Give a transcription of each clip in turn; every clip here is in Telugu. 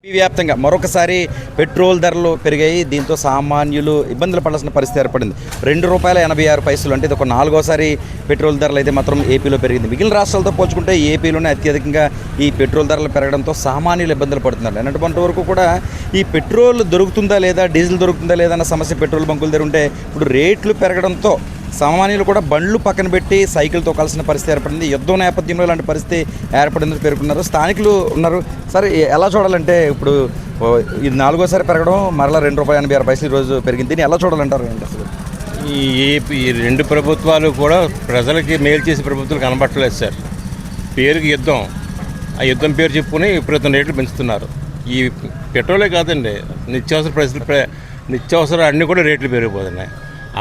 వ్యాప్తంగా మరొకసారి పెట్రోల్ ధరలు పెరిగాయి. దీంతో సామాన్యులు ఇబ్బందులు పడాల్సిన పరిస్థితి ఏర్పడింది. ₹2.86 అంటే ఇది ఒక నాలుగోసారి పెట్రోల్ ధరలు అయితే మాత్రం ఏపీలో పెరిగింది. మిగిలిన రాష్ట్రాలతో పోల్చుకుంటే ఏపీలోనే అత్యధికంగా ఈ పెట్రోల్ ధరలు పెరగడంతో సామాన్యులు ఇబ్బందులు పడుతున్నారు. అన్నటువంటి వరకు కూడా ఈ పెట్రోల్ దొరుకుతుందా లేదా, డీజిల్ దొరుకుతుందా లేదా అన్న సమస్య పెట్రోల్ బంకుల దగ్గర ఉంటే ఇప్పుడు రేట్లు పెరగడంతో సామాన్యులు కూడా బండ్లు పక్కన పెట్టి సైకిల్ తొక్కాల్సిన పరిస్థితి ఏర్పడింది. యుద్ధం నేపథ్యంలో ఇలాంటి పరిస్థితి ఏర్పడిందని పేర్కొన్నారు. స్థానికులు ఉన్నారు. సరే, ఎలా చూడాలంటే ఇప్పుడు ఇది నాలుగోసారి పెరగడం, మరలా ₹2.86 ఈరోజు పెరిగింది. దీన్ని ఎలా చూడాలంటారు అసలు? ఈ రెండు ప్రభుత్వాలు కూడా ప్రజలకి మేలు చేసే ప్రభుత్వాలు కనబట్టలేదు సార్. పేరుకి యుద్ధం, ఆ యుద్ధం పేరు చెప్పుకుని విపరీతం రేట్లు పెంచుతున్నారు. ఈ పెట్రోలే కాదండి, నిత్యావసర అన్నీ కూడా రేట్లు పెరిగిపోతున్నాయి.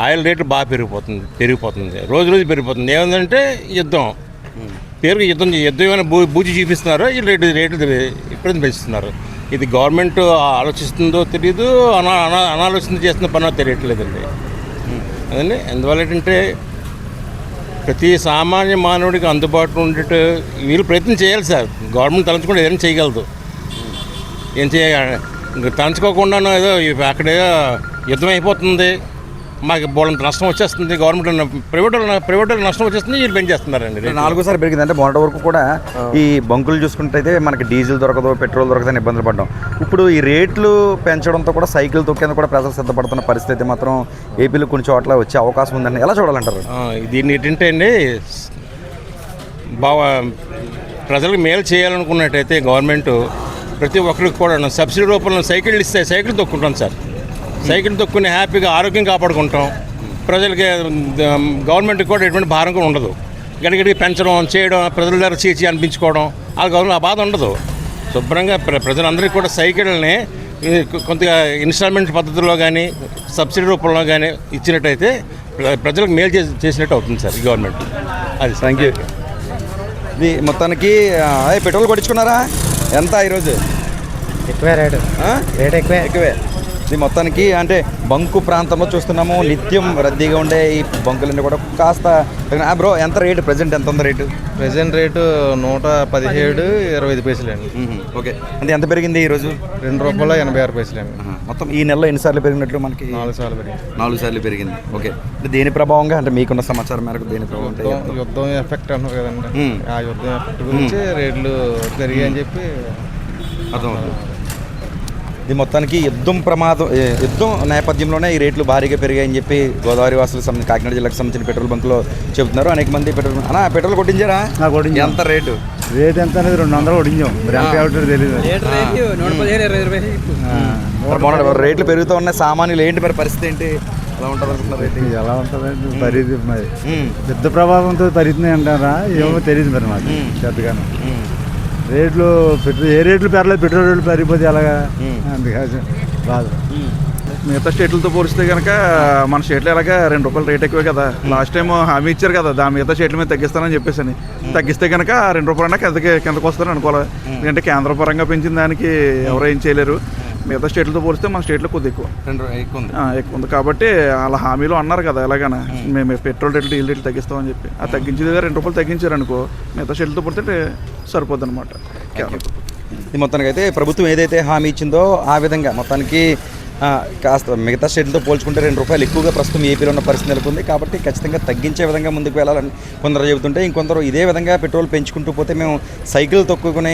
ఆయిల్ రేట్లు బాగా పెరిగిపోతుంది, రోజు పెరిగిపోతుంది. ఏమందంటే యుద్ధం పేరుకి యుద్ధం ఏమైనా బూచి చూపిస్తున్నారో ఈ రేట్లు విపరీతం పెంచుతున్నారు. ఇది గవర్నమెంట్ ఆలోచిస్తుందో తెలియదు, అనాలోచన చేస్తున్న పని తెలియట్లేదండి. అదండి ఎందువల్ల ఏంటంటే ప్రతి సామాన్య మానవుడికి అందుబాటులో ఉండేట్టు వీళ్ళు ప్రయత్నం చేయాలి సార్. గవర్నమెంట్ తలంచుకుంటే ఏదైనా చేయగలదు. ఏం చేయాలి, తలంచుకోకుండా ఏదో అక్కడ యుద్ధం అయిపోతుంది, మాకు బోళ్ళంత నష్టం వచ్చేస్తుంది, గవర్నమెంట్ ప్రైవేట్ నష్టం వచ్చేస్తుంది, వీళ్ళు పెంచేస్తున్నారండి. నాలుగోసారి పెరిగింది. అంటే మొన్నటి వరకు కూడా ఈ బంకులు చూసుకుంటే మనకి డీజిల్ దొరకదు, పెట్రోల్ దొరకదని ఇబ్బందులు పడ్డాం. ఇప్పుడు ఈ రేట్లు పెంచడంతో కూడా సైకిల్ తొక్కేందుకు కూడా ప్రజలు సిద్ధపడుతున్న పరిస్థితి మాత్రం ఏపీలో కొన్ని చోట్ల వచ్చే అవకాశం ఉందని ఎలా చూడాలంటారు? దీన్ని ఏంటంటే అండి, ప్రజలకు మేలు చేయాలనుకున్నట్టయితే గవర్నమెంట్ ప్రతి ఒక్కరికి కూడా సబ్సిడీ రూపంలో సైకిళ్ళు ఇస్తే సైకిల్ తొక్కుంటాం సార్. సైకిల్ తొక్కుని హ్యాపీగా ఆరోగ్యం కాపాడుకుంటాం. ప్రజలకి గవర్నమెంట్కి కూడా ఎటువంటి భారం కూడా ఉండదు. గడిగడికి పెంచడం చేయడం, ప్రజల దగ్గర చేసి అనిపించుకోవడం ఆ గవర్నమెంట్ ఆ బాధ ఉండదు. శుభ్రంగా ప్రజలందరికీ కూడా సైకిళ్ళని కొంతగా ఇన్స్టాల్మెంట్ పద్ధతిలో కానీ సబ్సిడీ రూపంలో కానీ ఇచ్చినట్టయితే ప్రజలకు మేలు చేసినట్టు అవుతుంది సార్ ఈ గవర్నమెంట్. అది. Thank you. ఇది మొత్తానికి పెట్రోల్ కొట్టించుకున్నారా? ఎంత ఈరోజు? ఎక్కువే రేటు ఎక్కువే. ఇది మొత్తానికి అంటే బంకు ప్రాంతంలో చూస్తున్నాము, నిత్యం రద్దీగా ఉండే ఈ బంకులన్నీ కూడా కాస్త బ్రో ఎంత రేటు? ప్రజెంట్ ఎంత ఉంది రేటు? ప్రజెంట్ రేటు ₹117.25 అండి. ఓకే, అంటే ఎంత పెరిగింది ఈరోజు? ₹2.86 అండి. మొత్తం ఈ నెలలో ఎన్నిసార్లు పెరిగినట్లు మనకి? 4 సార్లు పెరిగింది. 4 సార్లు పెరిగింది. ఓకే, అంటే దేని ప్రభావంగా, అంటే మీకున్న సమాచారం మేరకు దేని ప్రభావం? యుద్ధం ఎఫెక్ట్ అన్నారు కదండి, ఆ యుద్ధం ఎఫెక్ట్ గురించి రేట్లు పెరిగాయని చెప్పి అర్థమవుతుంది. ఇది మొత్తానికి యుద్ధం నేపథ్యంలోనే ఈ రేట్లు భారీగా పెరిగాయని చెప్పి గోదావరి వాసులకు సంబంధించి కాకినాడ జిల్లాకు సంబంధించిన పెట్రోల్ బంకులో చెబుతున్నారు. అనేక మంది పెట్రోల్ కొట్టించారా? ఎంత రేటు ఎంత అనేది 200 కొట్టించాం. తెలియదు. రేట్లు పెరుగుతూ ఉన్నాయి. సామాన్యులు ఏంటి మరి పరిస్థితి ఏంటి? ఎలా ఉంటుంది అనుకున్నారు? రేటు ఎలా ఉంటుంది? పరిధి మరి పెద్ద ప్రభావంతో పరిధిని అంటారా ఏమో తెలియదు మరి మాకు పెద్దగాను. రేట్లు ఏ రేట్లు పెరలేదు, పెట్రోల్ రేట్లు పెరిగిపోతే అలాగా అందుకని బాధ. మిగతా స్టేట్లతో పోలిస్తే కనుక మన స్టేట్లో ఎలాగా ₹2 రేట్ ఎక్కువే కదా. లాస్ట్ టైం హామీ ఇచ్చారు కదా, దాని మిగతా స్టేట్ల మీద తగ్గిస్తానని చెప్పేసి అని. తగ్గిస్తే కనుక ₹2 అన్నా కిందకు వస్తారని అనుకోవాలి. ఎందుకంటే కేంద్ర పరంగా పెంచిన దానికి ఎవరు ఏం చేయలేరు. మిగతా స్టేట్లతో పోలిస్తే మన స్టేట్లో కొద్దిగా ఎక్కువ ఉంది. కాబట్టి అలా హామీలో అన్నారు కదా, ఎలాగైనా మేము పెట్రోల్ రేట్లు డీజిల్ రేట్లు తగ్గిస్తామని చెప్పి. ఆ తగ్గించేది ₹2 తగ్గించారు అనుకో, మిగతా స్టేట్లతో పోలితే సరిపోద్ది అనమాట. ఈ మొత్తానికి అయితే ప్రభుత్వం ఏదైతే హామీ ఇచ్చిందో ఆ విధంగా మొత్తానికి కాస్త మిగతా స్టేట్లతో పోల్చుకుంటే ₹2 ఎక్కువగా ప్రస్తుతం ఏపీలో ఉన్న పరిస్థితి నెలకొంది. కాబట్టి ఖచ్చితంగా తగ్గించే విధంగా ముందుకు వెళ్ళాలని కొందరు చెబుతుంటే, ఇంకొందరు ఇదే విధంగా పెట్రోల్ పెంచుకుంటూ పోతే మేము సైకిల్ తొక్కుని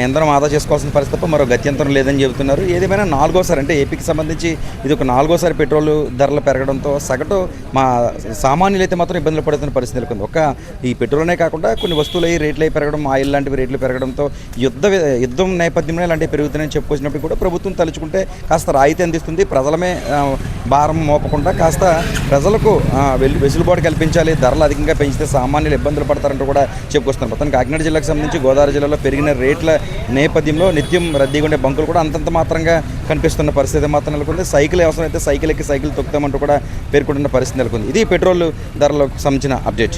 ఇంధనం ఆదా చేసుకోవాల్సిన పరిస్థితి తప్ప మరో గత్యంతరం లేదని చెబుతున్నారు. ఏదేమైనా నాలుగోసారి, అంటే ఏపీకి సంబంధించి ఇది ఒక నాలుగోసారి పెట్రోల్ ధరలు పెరగడంతో సగటు మా సామాన్యులు అయితే మాత్రం ఇబ్బందులు పడుతున్న పరిస్థితి నెలకొంది. ఈ పెట్రోల్నే కాకుండా కొన్ని వస్తువులు రేట్లు పెరగడం, ఆయిల్ లాంటివి రేట్లు పెరగడంతో యుద్ధం నేపథ్యంలో ఇలాంటివి పెరుగుతున్నాయని చెప్పుకొచ్చినప్పుడు కూడా ప్రభుత్వం తలుచుకుంటే కాస్త రాయితీ అందిస్తుంది. ప్రజలమే భారం మోపకుండా కాస్త ప్రజలకు వెసులుబాటు కల్పించాలి. ధరలు అధికంగా పెంచితే సామాన్యులు ఇబ్బందులు పడతారంటూ కూడా చెప్పుకొస్తున్నారు. మొత్తం కాకినాడ జిల్లాకు సంబంధించి గోదావరి జిల్లాలో పెరిగిన రేట్ల నేపథ్యంలో నిత్యం రద్దీగా ఉండే బంకులు కూడా అంతంత మాత్రంగా కనిపిస్తున్న పరిస్థితి మాత్రం నెలకొంది. సైకిల్ అవసరం అయితే సైకిల్ ఎక్కి సైకిల్ తొక్కుతామంటూ కూడా పేర్కొంటున్న పరిస్థితి నెలకొంది. ఇది పెట్రోల్ ధరలకు సంబంధించిన అప్డేట్.